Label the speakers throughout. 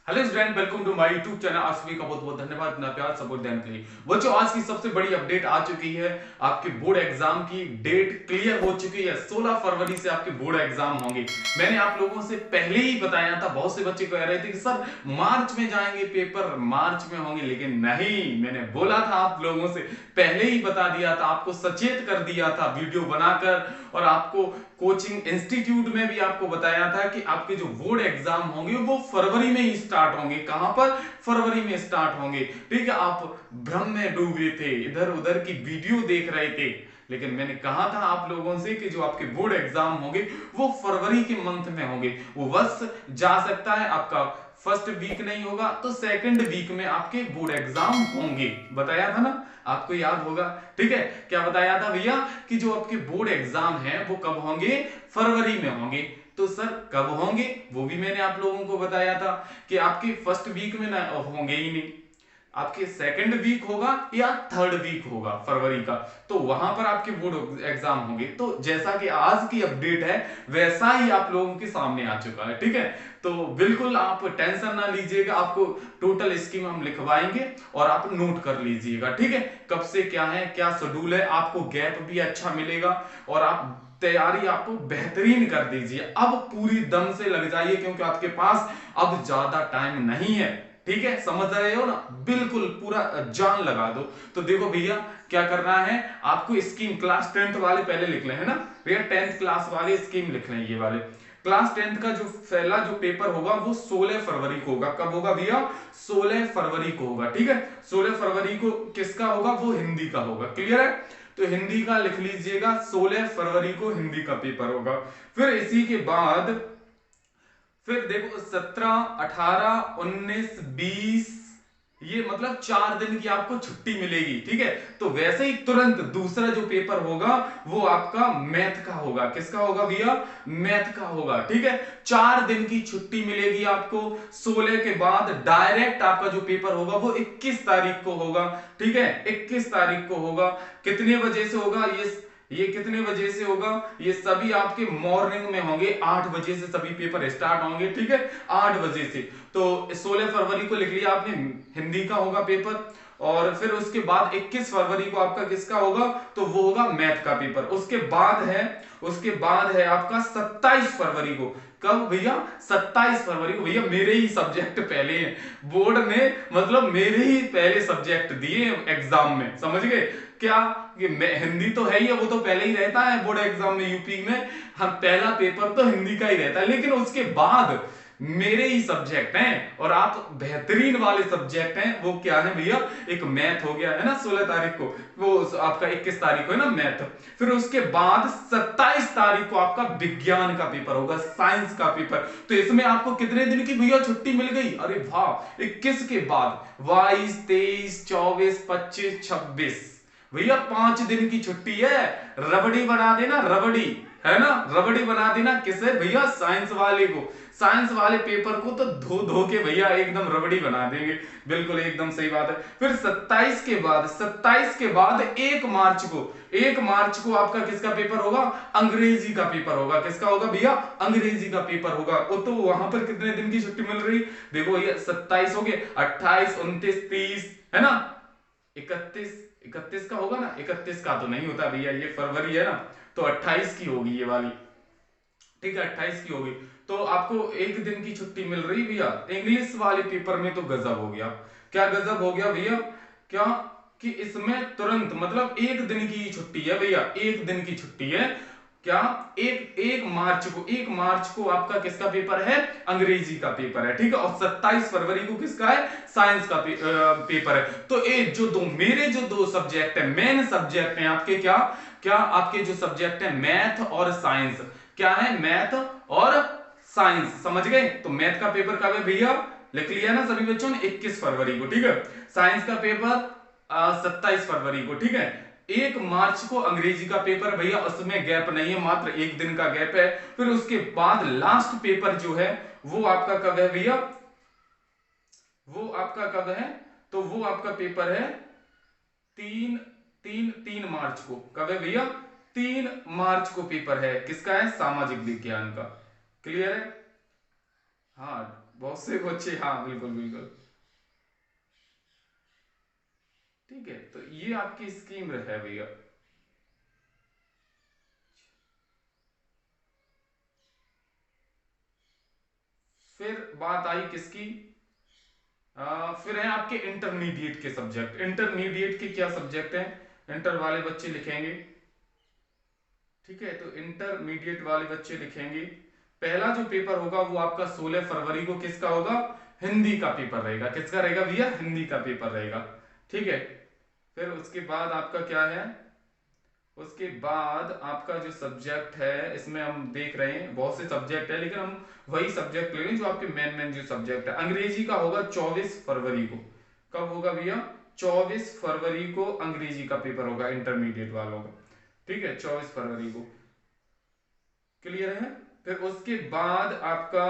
Speaker 1: Hello student, welcome to my YouTube channel. आप सभी का बहुत बहुत धन्यवाद इतना प्यार सपोर्ट देने के लिए। बच्चों, आज की सबसे बड़ी अपडेट आ चुकी है। आपके बोर्ड एग्जाम की डेट क्लियर हो चुकी है। 16 फरवरी से आपके बोर्ड एग्जाम होंगे। मैंने आप लोगों से पहले ही बताया था। बहुत से बच्चे कह रहे थे कि सर मार्च में जाएंगे, पेपर मार्च में होंगे, लेकिन नहीं, मैंने बोला था आप लोगों से, पहले ही बता दिया था, आपको सचेत कर दिया था वीडियो बनाकर। और आपको कोचिंग इंस्टीट्यूट में भी आपको बताया था कि आपके जो बोर्ड एग्जाम होंगे वो फरवरी में ही स्टार्ट होंगे। कहां पर? फरवरी में स्टार्ट होंगे। ठीक है, आप भ्रम में डूबे थे, इधर उधर की वीडियो देख रहे थे, लेकिन मैंने कहा था आप लोगों से कि जो आपके बोर्ड एग्जाम होंगे वो फरवरी के मंथ में होंगे। वो बस जा सकता है, आपका फर्स्ट वीक नहीं होगा तो सेकंड वीक में आपके बोर्ड एग्जाम होंगे। बताया था ना, आपको याद होगा। ठीक है, क्या बताया था भैया कि जो आपके बोर्ड एग्जाम है वो कब होंगे? फरवरी में होंगे। तो सर कब होंगे वो भी मैंने आप लोगों को बताया था कि आपके फर्स्ट वीक में ना होंगे ही नहीं, आपके सेकंड वीक होगा या थर्ड वीक होगा फरवरी का, तो वहां पर आपके बोर्ड एग्जाम होंगे। तो जैसा कि आज की अपडेट है वैसा ही आप लोगों के सामने आ चुका है। ठीक है, तो बिल्कुल आप टेंशन ना लीजिएगा, आपको टोटल स्कीम हम लिखवाएंगे और आप नोट कर लीजिएगा। ठीक है, कब से क्या है, क्या शेड्यूल है, आपको गैप भी अच्छा मिलेगा और आप तैयारी आपको बेहतरीन कर दीजिए। अब पूरी दम से लग जाइए क्योंकि आपके पास अब ज्यादा टाइम नहीं है। ठीक है, समझ रहे हो ना, बिल्कुल पूरा जान लगा दो। तो देखो भैया, क्या करना है आपको, स्कीम क्लास 10th वाले पहले लिख ले, है ना भैया, 10th क्लास वाले स्कीम लिख लें। ये वाले क्लास 10th का जो पहला जो पेपर होगा वो 16 फरवरी को होगा। कब होगा भैया? 16 फरवरी को होगा। ठीक है, 16 फरवरी को किसका होगा? वो हिंदी का होगा। क्लियर है? तो हिंदी का लिख लीजिएगा, 16 फरवरी को हिंदी का पेपर होगा। फिर इसी के बाद फिर देखो 17, 18, 19, 20, ये मतलब 4 दिन की आपको छुट्टी मिलेगी। ठीक है, तो वैसे ही तुरंत दूसरा जो पेपर होगा वो आपका मैथ का होगा। किसका होगा भैया? मैथ का होगा। ठीक है, 4 दिन की छुट्टी मिलेगी आपको। 16 के बाद डायरेक्ट आपका जो पेपर होगा वो 21 तारीख को होगा। ठीक है, 21 तारीख को होगा। कितने बजे से होगा ये कितने बजे से होगा? ये सभी आपके मॉर्निंग में होंगे, 8 बजे से सभी पेपर स्टार्ट होंगे। ठीक है, 8 बजे से। तो 16 फरवरी को लिख लिया आपने, हिंदी का होगा पेपर। और फिर उसके बाद 21 फरवरी को आपका किसका होगा? तो वो होगा मैथ का पेपर। उसके बाद है आपका 27 फरवरी को। कब भैया? 27 फरवरी को। भैया मेरे ही सब्जेक्ट पहले हैं, बोर्ड ने मतलब मेरे ही पहले सब्जेक्ट दिए एग्जाम में, समझ गए क्या? कि हिंदी तो है ही है, वो तो पहले ही रहता है बोर्ड एग्जाम में यूपी में। हम पहला पेपर तो हिंदी का ही रहता है, लेकिन उसके बाद मेरे ही सब्जेक्ट हैं और आप बेहतरीन वाले सब्जेक्ट हैं। वो क्या है भैया? एक मैथ हो गया है ना 16 तारीख को, वो आपका 21 तारीख को है ना मैथ। फिर उसके बाद 27 तारीख को आपका विज्ञान का पेपर होगा, साइंस का पेपर। तो इसमें आपको कितने दिन की भैया छुट्टी मिल गई? अरे वाह, 21 के बाद 22, 23, 24, 25, 26, भैया 5 दिन की छुट्टी है। रबड़ी बना देना, रबड़ी, है ना, रबड़ी बना देना। किसे भैया? साइंस वाले को। साइंस वाले पेपर को तो धो धो के भैया एकदम रबड़ी बना देंगे। बिल्कुल एकदम सही बात है। फिर 27 के बाद 1 मार्च को आपका किसका पेपर होगा? अंग्रेजी का पेपर होगा। किसका होगा भैया? अंग्रेजी का पेपर होगा। तो वहां पर कितने दिन की छुट्टी मिल रही? देखो ये 27 हो गए, 28, 29, 30, है ना, 31, 31 का होगा ना, 31 का तो नहीं होता भैया, ये फरवरी है ना, तो 28 की होगी ये वाली। ठीक है, 28 की होगी। तो आपको 1 दिन की छुट्टी मिल रही भैया। इंग्लिश वाले पेपर में तो गजब हो गया। क्या गजब हो गया भैया? क्या कि इसमें तुरंत मतलब 1 दिन की छुट्टी है भैया, 1 दिन की छुट्टी है। क्या? एक मार्च को आपका किसका पेपर है? अंग्रेजी का पेपर है। ठीक है, और 27 फरवरी को किसका है? साइंस का पेपर है। तो मेरे जो दो सब्जेक्ट है, मेन सब्जेक्ट है आपके, क्या क्या आपके जो सब्जेक्ट है मैथ और साइंस, क्या है? मैथ और साइंस, समझ गए? तो मैथ का पेपर कब है भैया? लिख लिया ना सभी बच्चों ने, 21 फरवरी को। ठीक है, साइंस का पेपर 27 फरवरी को। ठीक है, 1 मार्च को अंग्रेजी का पेपर भैया, उसमें गैप नहीं है, मात्र 1 दिन का गैप है। फिर उसके बाद लास्ट पेपर जो है वो आपका कब है भैया? वो आपका कब है? तो वो आपका पेपर है 3 मार्च को। कब है भैया? 3 मार्च को पेपर है। किसका है? सामाजिक विज्ञान का। क्लियर है? हाँ बहुत से बच्चे, हाँ बिल्कुल बिल्कुल। ठीक है, तो ये आपकी स्कीम है भैया। फिर बात आई किसकी, फिर है आपके इंटरमीडिएट के सब्जेक्ट। इंटरमीडिएट के क्या सब्जेक्ट हैं, इंटर वाले बच्चे लिखेंगे। ठीक है, तो इंटरमीडिएट वाले बच्चे लिखेंगे। पहला जो पेपर होगा वो आपका 16 फरवरी को किसका होगा, हिंदी का पेपर रहेगा। किसका रहेगा भैया, हिंदी का पेपर रहेगा। ठीक है, फिर उसके बाद आपका क्या है, उसके बाद आपका जो सब्जेक्ट है, इसमें हम देख रहे हैं बहुत से सब्जेक्ट है, लेकिन हम वही सब्जेक्ट ले रहे हैं जो आपके मेन मेन जो सब्जेक्ट है। अंग्रेजी का होगा 24 फरवरी को। कब होगा भैया, 24 फरवरी को अंग्रेजी का पेपर होगा इंटरमीडिएट वालों का। ठीक है, 24 फरवरी को। क्लियर है। फिर उसके बाद आपका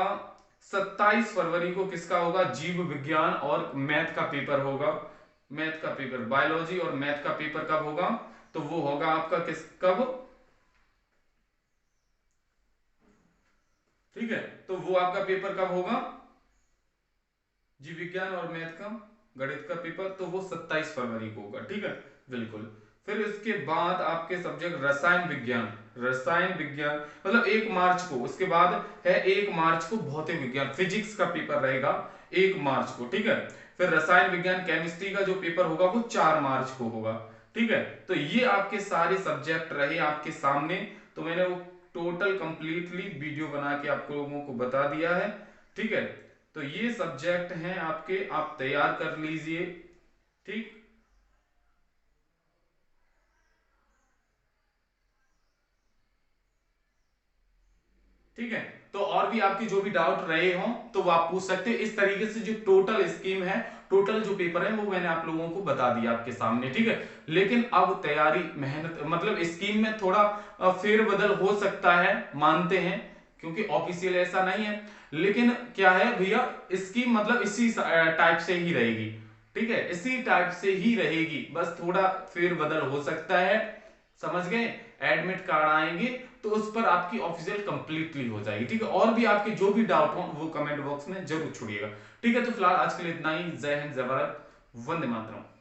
Speaker 1: 27 फरवरी को किसका होगा, जीव विज्ञान और मैथ का पेपर होगा। मैथ का पेपर, बायोलॉजी और मैथ का पेपर कब होगा, तो वो होगा आपका किस कब, ठीक है, तो वो आपका पेपर कब होगा, जीव विज्ञान और मैथ का, गणित का पेपर, तो वो 27 फरवरी को होगा। ठीक है, बिल्कुल। फिर इसके बाद आपके सब्जेक्ट रसायन विज्ञान। रसायन विज्ञान मतलब 1 मार्च को, उसके बाद है 1 मार्च को भौतिक विज्ञान, फिजिक्स का पेपर रहेगा 1 मार्च को। ठीक है, फिर रसायन विज्ञान केमिस्ट्री का जो पेपर होगा वो 4 मार्च को होगा। ठीक है, तो ये आपके सारे सब्जेक्ट रहे आपके सामने। तो मैंने वो टोटल कंप्लीटली वीडियो बना के आप लोगों को बता दिया है। ठीक है, तो ये सब्जेक्ट हैं आपके, आप तैयार कर लीजिए। ठीक, ठीक है। तो और भी आपके जो भी डाउट रहे हों तो वो आप पूछ सकते हैं। इस तरीके से जो टोटल स्कीम है, टोटल जो पेपर है वो मैंने आप लोगों को बता दिया आपके सामने। ठीक है, लेकिन अब तैयारी मेहनत मतलब स्कीम में थोड़ा फेरबदल हो सकता है, मानते हैं, क्योंकि ऑफिशियल ऐसा नहीं है। लेकिन क्या है भैया, स्कीम मतलब इसी टाइप से ही रहेगी। ठीक है, इसी टाइप से ही रहेगी, बस थोड़ा फेरबदल हो सकता है। समझ गए। एडमिट कार्ड आएंगे तो उस पर आपकी ऑफिशियल कंप्लीटली हो जाएगी। ठीक है, और भी आपके जो भी डाउट हो वो कमेंट बॉक्स में जरूर छोड़िएगा। ठीक है, तो फिलहाल आज के लिए इतना ही। जय हिंद, जय भारत, वंदे मातरम।